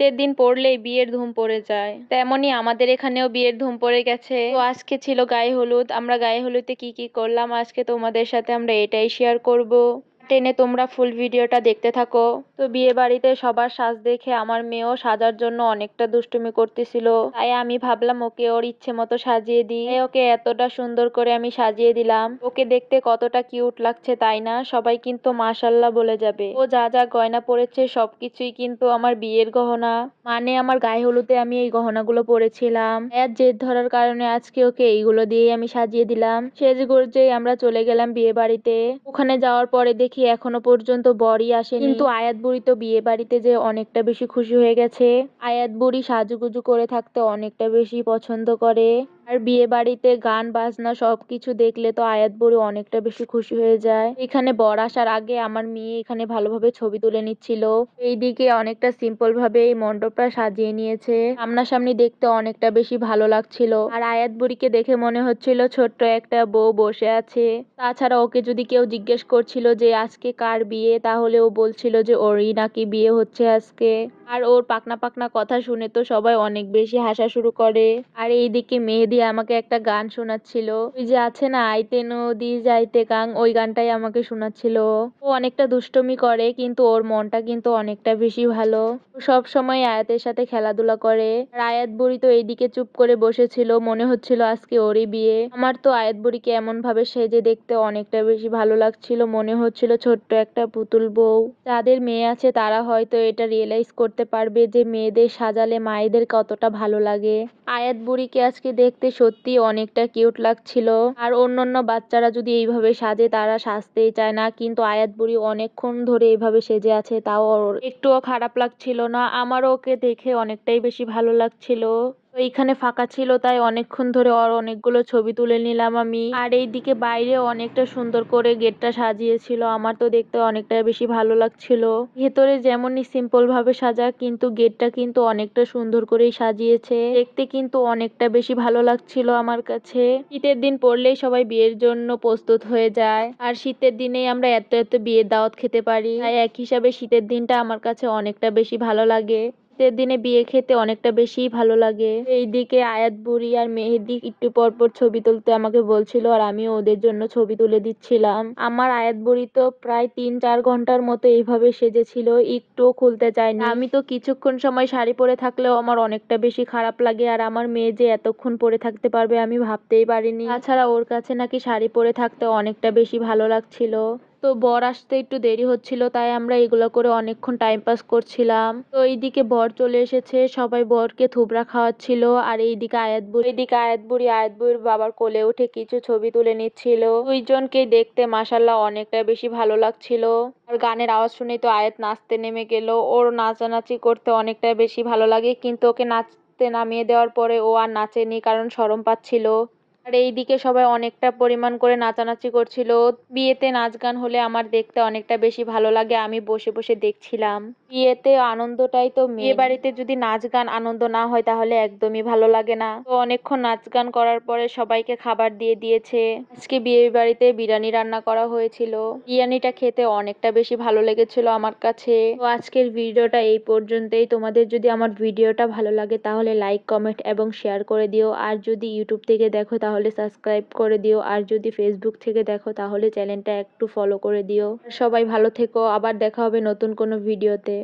শীতের দিন পড়লেই বিয়ের ধুম পড়ে যায়, তেমনি আমাদের এখানেও বিয়ের ধুম পড়ে গেছে। তো আজকে ছিল গায়ে হলুদ। আমরা গায়ে হলুদে কি কি করলাম আজকে তোমাদের সাথে আমরা এটাই শেয়ার করব। টেনে তোমরা ফুল ভিডিওটা দেখতে থাকো। তো বিয়ে বাড়িতে সবার সাজ দেখে আমার মেয়েও সাজার জন্য অনেকটা দুষ্টুমি করতেছিল, তাই আমি ভাবলাম ওকে ওর ইচ্ছে মতো সাজিয়ে দিই। তাই ওকে এতটা সুন্দর করে আমি সাজিয়ে দিলাম। ওকে দেখতে কতটা কিউট লাগছে তাই না? সবাই কিন্তু মাশাল্লাহ বলে যাবে। ও যা যা গয়না পরেছে সবকিছুই কিন্তু আমার বিয়ের গহনা, মানে আমার গায়ে হলুদে আমি এই গহনাগুলো পরেছিলাম। এর জেদ ধরার কারণে আজকে ওকে এইগুলো দিয়েই আমি সাজিয়ে দিলাম। সেজে গুজেই আমরা চলে গেলাম বিয়ে বাড়িতে। ওখানে যাওয়ার পরে দেখি এখনো পর্যন্ত বরই আসেনি, কিন্তু আয়াত বুড়ি তো বিয়ে বাড়িতে যে অনেকটা বেশি খুশি হয়ে গেছে। আয়াত বুড়ি সাজুগুজু করে থাকতে অনেকটা বেশি পছন্দ করে, আর বিয়ে বাড়িতে গান বাজনা সবকিছু দেখলে তো আয়াত বুড়ি অনেকটা বেশি খুশি হয়ে যায়। এখানে বর আসার আগে আমার মেয়ে এখানে ভালোভাবে ছবি তুলে নিচ্ছিল। এইদিকে অনেকটা সিম্পল ভাবে এই মণ্ডপটা সাজিয়ে নিয়েছে। সামনাসামনি দেখতে অনেকটা বেশি ভালো লাগছিল, আর আয়াত বুড়িকে দেখে মনে হচ্ছিল ছোট্ট একটা বউ বসে আছে। তাছাড়া ওকে যদি কেউ জিজ্ঞেস করছিল যে আজকে কার বিয়ে, তাহলে ও বলছিল যে ওরই নাকি বিয়ে হচ্ছে আজকে। আর ওর পাকনা পাকনা কথা শুনে তো সবাই অনেক বেশি হাসা শুরু করে। আর এইদিকে মেহেদি আমাকে একটা গান শোনাচ্ছিল, ওই যে আছে না আইতে নদী যাইতে গাং, ওই গানটাই আমাকে শোনাচ্ছিল। ও অনেকটা দুষ্টুমি করে কিন্তু ওর মনটা কিন্তু অনেকটা বেশি ভালো। ও সব সময় আয়াতের সাথে খেলাধুলা করে। আর আয়াত বুড়ি তো এইদিকে চুপ করে বসেছিল, মনে হচ্ছিল আজকে ওরই বিয়ে। আমার তো আয়াত বুড়িকে এমন ভাবে সেজে দেখতে অনেকটা বেশি ভালো লাগছিল, মনে হচ্ছিল ছোট্ট একটা পুতুল বউ। যাদের মেয়ে আছে তারা হয়তো এটা রিয়েলাইজ করতে পারবে যে মেয়েদের সাজালে মায়েদের কতটা ভালো লাগে। আয়াত বুড়িকে আজকে দেখতে সত্যি অনেকটা কিউট লাগছিল। আর অন্যান্য বাচ্চারা যদি এইভাবে সাজে তারা সাজতেই চায় না, কিন্তু আয়াত বুড়ি অনেকক্ষণ ধরে এইভাবে সেজে আছে, তাও ওর একটুও খারাপ লাগছিল না। আমারও ওকে দেখে অনেকটাই বেশি ভালো লাগছিল। তো এইখানে ফাঁকা ছিল তাই অনেকক্ষণ ধরে ওর অনেকগুলো ছবি তুলে নিলাম আমি। আর এইদিকে বাইরে অনেকটা সুন্দর করে গেটটা সাজিয়েছিল, আমার তো দেখতে অনেকটা বেশি ভালো লাগছিল। ভেতরে যেমনই সিম্পল ভাবে সাজা, কিন্তু গেটটা কিন্তু অনেকটা সুন্দর করেই সাজিয়েছে, দেখতে কিন্তু অনেকটা বেশি ভালো লাগছিল আমার কাছে। শীতের দিন পড়লেই সবাই বিয়ের জন্য প্রস্তুত হয়ে যায়, আর শীতের দিনেই আমরা এত এত বিয়ের দাওয়াত খেতে পারি, তাই এক হিসাবে শীতের দিনটা আমার কাছে অনেকটা বেশি ভালো লাগে। শীতের দিনে বিয়ে খেতে অনেকটা বেশি ভালো লাগে। এইদিকে আয়াত বুড়ি আর মেহেদি একটু পর পর ছবি তুলতে আমাকে বলছিল, আর আমিও ওদের জন্য ছবি তুলে দিচ্ছিলাম। আমার আয়াত বুড়ি তো প্রায় 3-4 ঘন্টার মতো এইভাবে সেজেছিল, একটুও খুলতে চায়নি। আমি তো কিছুক্ষণ সময় শাড়ি পরে থাকলেও আমার অনেকটা বেশি খারাপ লাগে, আর আমার মেয়ে যে এতক্ষণ পরে থাকতে পারবে আমি ভাবতেই পারিনি। তাছাড়া ওর কাছে নাকি শাড়ি পরে থাকতে অনেকটা বেশি ভালো লাগছিল। তো বর আসতে একটু দেরি হচ্ছিল, তাই আমরা এগুলো করে অনেকক্ষণ টাইম পাস করছিলাম। তো এইদিকে বর চলে এসেছে, সবাই বরকে থুবড়া খাওয়াচ্ছিল, আর এইদিকে আয়াত বুড়ির বাবার কোলে উঠে কিছু ছবি তুলে নিচ্ছিল। দুইজনকেই দেখতে মাশাল্লাহ অনেকটা বেশি ভালো লাগছিল। আর গানের আওয়াজ শুনেই তো আয়াত নাচতে নেমে গেল। ওর নাচানাচি করতে অনেকটা বেশি ভালো লাগে, কিন্তু ওকে নাচতে নামিয়ে দেওয়ার পরে ও আর নাচেনি, কারণ শরম পাচ্ছিল। আর এইদিকে সবাই অনেকটা পরিমাণ করে নাচানাচি করছিল। বিয়েতে নাচ গান হলে আমার দেখতে অনেকটা বেশি ভালো লাগে, আমি বসে বসে দেখছিলাম। বিয়েতে আনন্দটাই তো মেন। বিয়ে বাড়িতে যদি নাচ গান আনন্দ না হয় তাহলে একদমই ভালো লাগে না। তো অনেকক্ষণ নাচ গান করার পরে সবাইকে খাবার দিয়ে দিয়েছে। আজকে বিয়ে বাড়িতে বিরিয়ানি রান্না করা হয়েছিল। বিরিয়ানিটা খেতে অনেকটা বেশি ভালো লেগেছিল আমার কাছে। তো আজকের ভিডিওটা এই পর্যন্তই। তোমাদের যদি আমার ভিডিওটা ভালো লাগে তাহলে লাইক, কমেন্ট এবং শেয়ার করে দিও। আর যদি ইউটিউব থেকে দেখো তাহলে সাবস্ক্রাইব করে দিও, আর যদি ফেসবুক থেকে দেখো তাহলে চ্যানেলটা একটু ফলো করে দিও। সবাই ভালো থেকো, আবার দেখা হবে নতুন কোনো ভিডিওতে।